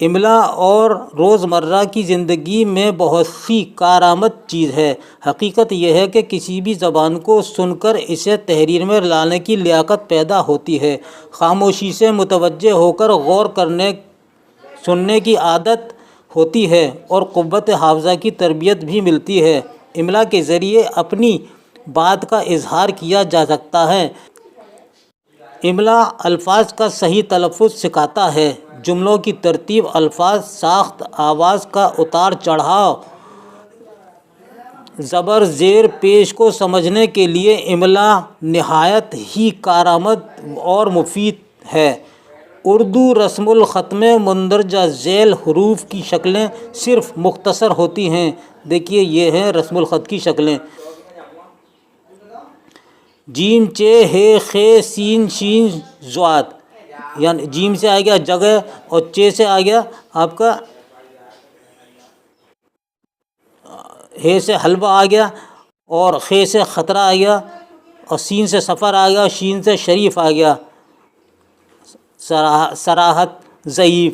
املا اور روزمرہ کی زندگی میں بہت سی کارآمد چیز ہے۔ حقیقت یہ ہے کہ کسی بھی زبان کو سن کر اسے تحریر میں لانے کی لیاقت پیدا ہوتی ہے، خاموشی سے متوجہ ہو کر غور کرنے سننے کی عادت ہوتی ہے اور قوت حافظہ کی تربیت بھی ملتی ہے۔ املا کے ذریعے اپنی بات کا اظہار کیا جا سکتا ہے۔ املا الفاظ کا صحیح تلفظ سکھاتا ہے، جملوں کی ترتیب، الفاظ ساخت، آواز کا اتار چڑھاؤ، زبر زیر پیش کو سمجھنے کے لیے املا نہایت ہی کارآمد اور مفید ہے۔ اردو رسم الخط میں مندرجہ ذیل حروف کی شکلیں صرف مختصر ہوتی ہیں۔ دیکھیے یہ ہیں رسم الخط کی شکلیں: جیم چ ح خ سین شین ضاد، یعنی جیم سے آ گیا جگہ اور چ سے آ گیا آپ کا ہ سے حلوہ آ گیا اور خ سے خطرہ آ گیا اور سین سے سفر آ گیا، شین سے شریف آ گیا، صراحت، ضعیف،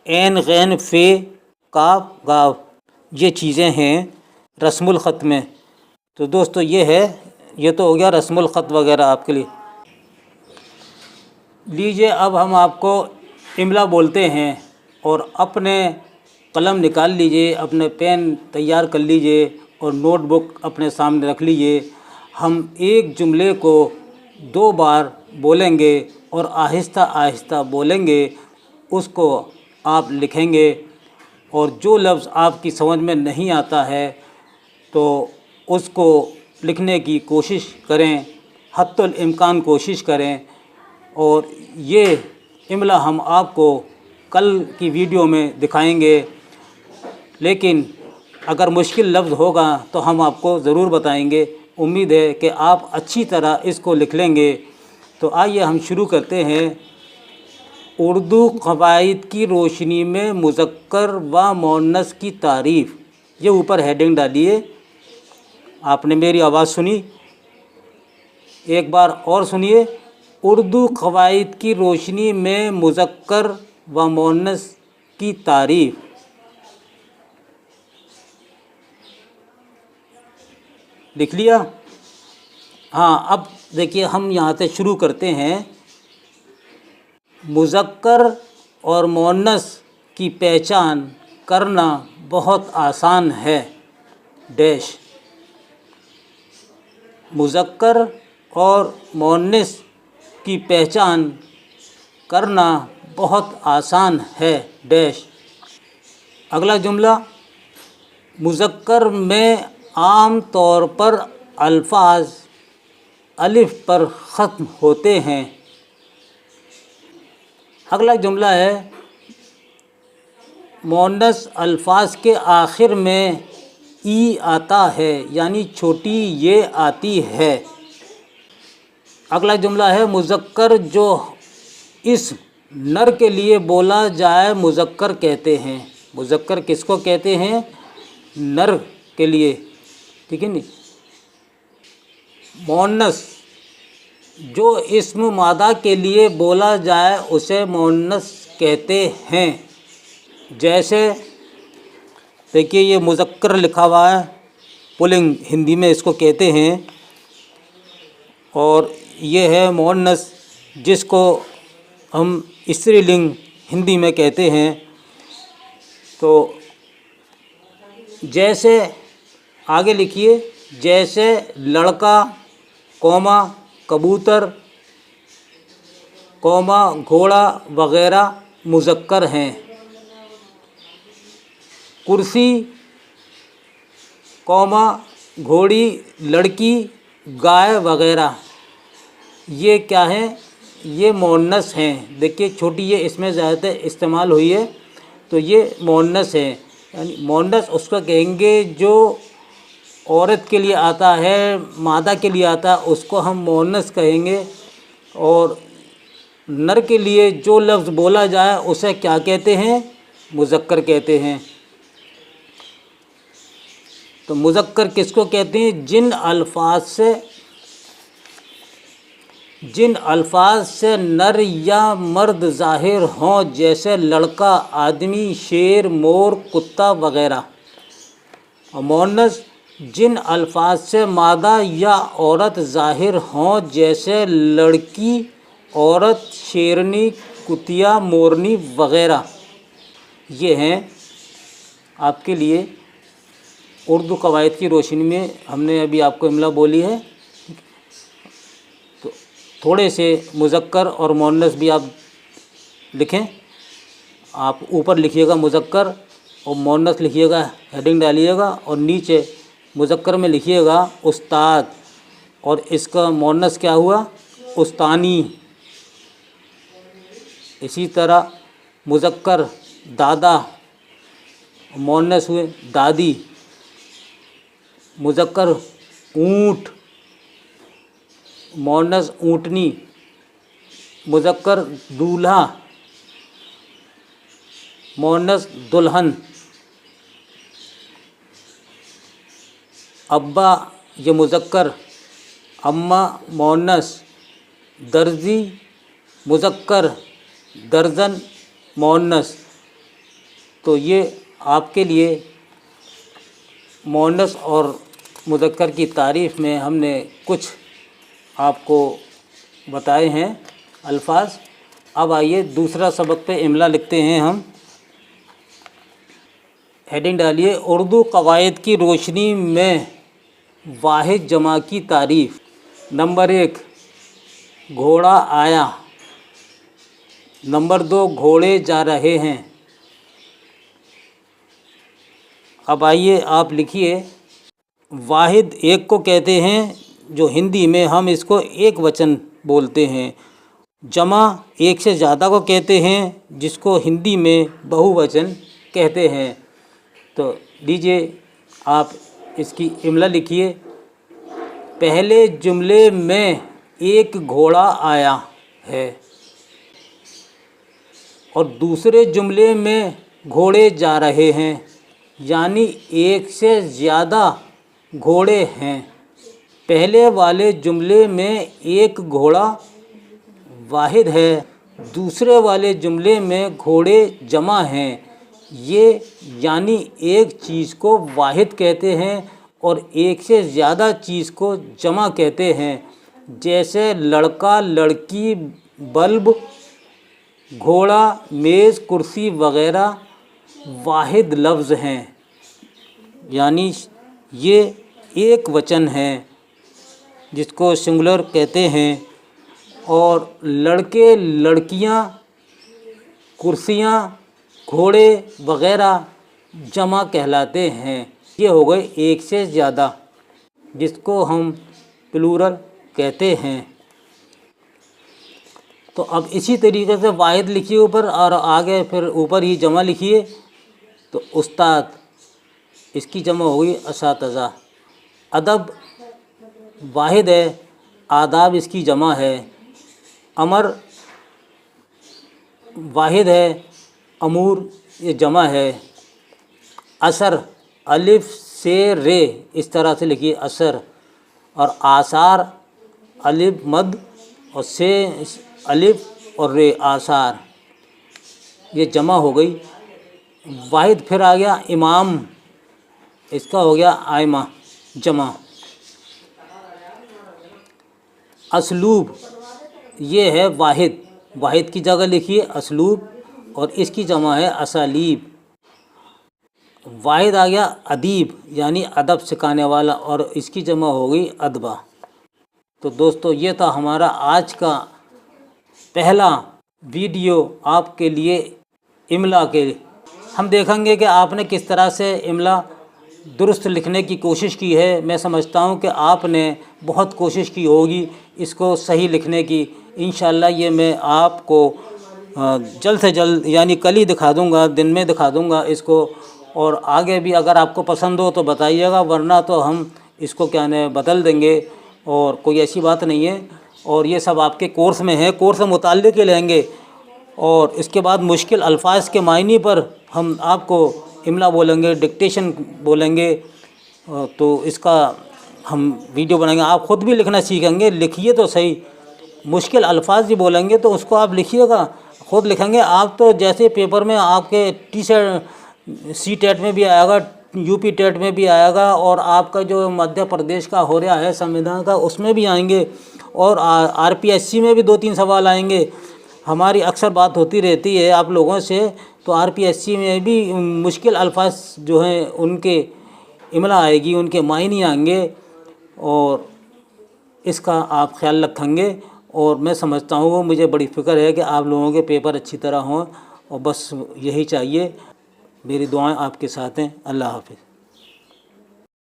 عین غین ف کاف گاو، یہ چیزیں ہیں رسم الخط میں۔ تو دوستو یہ تو ہو گیا رسم الخط وغیرہ آپ کے لیے۔ لیجئے اب ہم آپ کو املا بولتے ہیں، اور اپنے قلم نکال لیجئے، اپنے پین تیار کر لیجئے اور نوٹ بک اپنے سامنے رکھ لیجئے۔ ہم ایک جملے کو 2 بار بولیں گے اور آہستہ آہستہ بولیں گے، اس کو آپ لکھیں گے، اور جو لفظ آپ کی سمجھ میں نہیں آتا ہے تو اس کو لکھنے کی کوشش کریں، حتی الامکان کوشش کریں۔ اور یہ املا ہم آپ کو کل کی ویڈیو میں دکھائیں گے، لیکن اگر مشکل لفظ ہوگا تو ہم آپ کو ضرور بتائیں گے۔ امید ہے کہ آپ اچھی طرح اس کو لکھ لیں گے۔ تو آئیے ہم شروع کرتے ہیں۔ اردو قواعد کی روشنی میں مذکر و مؤنث کی تعریف، یہ اوپر ہیڈنگ ڈالیے۔ آپ نے میری آواز سنی؟ ایک بار اور سنیے۔ اردو قواعد کی روشنی میں مذکر و مؤنث کی تعریف۔ لکھ لیا؟ ہاں، اب دیکھیے ہم یہاں سے شروع کرتے ہیں۔ مذکر اور مؤنث کی پہچان کرنا بہت آسان ہے، ڈیش۔ مذکر اور مؤنث کی پہچان کرنا بہت آسان ہے، ڈیش۔ اگلا جملہ: مذکر میں عام طور پر الفاظ الف پر ختم ہوتے ہیں۔ اگلا جملہ ہے: مؤنث الفاظ کے آخر میں ای آتا ہے، یعنی چھوٹی یہ آتی ہے۔ اگلا جملہ ہے: مذکر جو اسم نر کے لیے بولا جائے مذکر کہتے ہیں۔ مذکر کس کو کہتے ہیں؟ نر کے لیے، ٹھیک ہے نہیں؟ مؤنث جو اسم مادہ کے لیے بولا جائے اسے مؤنث کہتے ہیں۔ جیسے دیکھیے یہ مذکر لکھا ہوا ہے، پلنگ ہندی میں اس کو کہتے ہیں، اور یہ ہے مؤنث جس کو ہم استری لنگ ہندی میں کہتے ہیں۔ تو جیسے آگے لکھیے، جیسے لڑکا، قوما کبوتر، قوما گھوڑا وغیرہ مذکر ہیں۔ کرسی، قوما گھوڑی، لڑکی، گائے وغیرہ یہ کیا ہیں؟ یہ مؤنث ہیں۔ دیکھیے چھوٹی یہ اس میں زیادہ استعمال ہوئی ہے، تو یہ مؤنث ہے۔ یعنی مؤنث اس کو کہیں گے جو عورت کے لیے آتا ہے، مادہ کے لیے آتا ہے، اس کو ہم مؤنث کہیں گے، اور نر کے لیے جو لفظ بولا جائے اسے کیا کہتے ہیں؟ مذکر کہتے ہیں۔ تو مذکر کس کو کہتے ہیں؟ جن الفاظ سے نر یا مرد ظاہر ہوں جیسے لڑکا، آدمی، شیر، مور، کتا وغیرہ۔ اور مؤنث جن الفاظ سے مادہ یا عورت ظاہر ہوں جیسے لڑکی، عورت، شیرنی، کتیا، مورنی وغیرہ۔ یہ ہیں آپ کے لیے اردو قواعد کی روشنی میں ہم نے ابھی آپ کو املا بولی ہے۔ تو تھوڑے سے مذکر اور مؤنث بھی آپ لکھیں۔ آپ اوپر لکھیے گا مذکر اور مؤنث لکھیے گا، ہیڈنگ ڈالیے گا، اور نیچے مذکر میں لکھیے گا استاد، اور اس کا مؤنث کیا ہوا؟ استانی۔ اسی طرح مذکر دادا، مؤنث ہوئے دادی۔ مذکر اونٹ، مؤنث اونٹنی۔ مذکر دولہا، مؤنث دلہن۔ ابا یہ مذکر، اماں مؤنث۔ درزی مذکر، درزن مؤنث۔ تو یہ آپ کے لیے مؤنث اور مذکر کی تعریف میں ہم نے کچھ آپ کو بتائے ہیں الفاظ۔ اب آئیے دوسرا سبق پہ املا لکھتے ہیں ہم۔ ہیڈنگ ڈالیے اردو قواعد کی روشنی میں واحد جمع کی تعریف۔ نمبر 1 گھوڑا آیا۔ نمبر 2 گھوڑے جا رہے ہیں۔ اب آئیے آپ لکھیے واحد ایک کو کہتے ہیں جو ہندی میں ہم اس کو ایک وچن بولتے ہیں۔ جمع ایک سے زیادہ کو کہتے ہیں جس کو ہندی میں بہو وچن کہتے ہیں۔ تو لیجیے آپ اس کی املا لکھیے۔ پہلے جملے میں ایک گھوڑا آیا ہے اور دوسرے جملے میں گھوڑے جا رہے ہیں، یعنی ایک سے زیادہ گھوڑے ہیں۔ پہلے والے جملے میں ایک گھوڑا واحد ہے، دوسرے والے جملے میں گھوڑے جمع ہیں۔ یہ یعنی ایک چیز کو واحد کہتے ہیں اور ایک سے زیادہ چیز کو جمع کہتے ہیں، جیسے لڑکا، لڑکی، بلب، گھوڑا، میز، کرسی وغیرہ واحد لفظ ہیں، یعنی یہ ایک وچن ہے جس کو سنگولر کہتے ہیں۔ اور لڑکے، لڑکیاں، کرسیاں، گھوڑے وغیرہ جمع کہلاتے ہیں۔ یہ ہو گئے ایک سے زیادہ، جس کو ہم پلورل کہتے ہیں۔ تو اب اسی طریقے سے واحد لکھیے اوپر، اور آگے پھر اوپر ہی جمع لکھیے۔ تو استاد، اس کی جمع ہوگی اساتذہ۔ ادب واحد ہے، آداب اس کی جمع ہے۔ امر واحد ہے، امور یہ جمع ہے۔ اثر الف سے رے اس طرح سے لکھیے اثر، اور آثار الف مد اور سے الف اور رے آثار، یہ جمع ہو گئی۔ واحد پھر آ گیا امام، اس کا ہو گیا آئمہ جمع۔ اسلوب یہ ہے واحد، واحد کی جگہ لکھیے اسلوب، اور اس کی جمع ہے اسالیب۔ واحد آ گیا ادیب، یعنی ادب سکھانے والا، اور اس کی جمع ہو گئی ادبا۔ تو دوستو یہ تھا ہمارا آج کا پہلا ویڈیو آپ کے لیے املا کے۔ ہم دیکھیں گے کہ آپ نے کس طرح سے املا درست لکھنے کی کوشش کی ہے۔ میں سمجھتا ہوں کہ آپ نے بہت کوشش کی ہوگی اس کو صحیح لکھنے کی۔ انشاءاللہ یہ میں آپ کو جلد سے جلد، یعنی کل ہی دکھا دوں گا، دن میں دکھا دوں گا اس کو، اور آگے بھی اگر آپ کو پسند ہو تو بتائیے گا، ورنہ تو ہم اس کو کیا ہے بدل دیں گے، اور کوئی ایسی بات نہیں ہے۔ اور یہ سب آپ کے کورس میں ہے، کورس سے متعلق ہی لیں گے، اور اس کے بعد مشکل الفاظ کے معنی پر ہم آپ کو املا بولیں گے، ڈکٹیشن بولیں گے، تو اس کا ہم ویڈیو بنائیں گے۔ آپ خود بھی لکھنا سیکھیں گے، لکھیے تو صحیح، مشکل الفاظ بھی بولیں گے تو اس کو آپ لکھیے گا، خود لکھیں گے آپ تو جیسے پیپر میں آپ کے سی ٹیٹ میں بھی آئے گا، یو پی ٹیٹ میں بھی آئے گا، اور آپ کا جو مدھیہ پردیش کا ہو رہا ہے سنویدھان کا اس میں بھی آئیں گے، اور آر پی ایس سی میں بھی 2-3 سوال آئیں گے۔ ہماری اکثر بات ہوتی رہتی ہے آپ لوگوں سے، تو آر پی ایس سی میں بھی مشکل الفاظ جو ہیں ان کے املا آئے گی، ان کے معنی آئیں گے، اور اس کا آپ خیال رکھیں گے۔ اور میں سمجھتا ہوں، وہ مجھے بڑی فکر ہے کہ آپ لوگوں کے پیپر اچھی طرح ہوں، اور بس یہی چاہیے۔ میری دعائیں آپ کے ساتھ ہیں۔ اللہ حافظ۔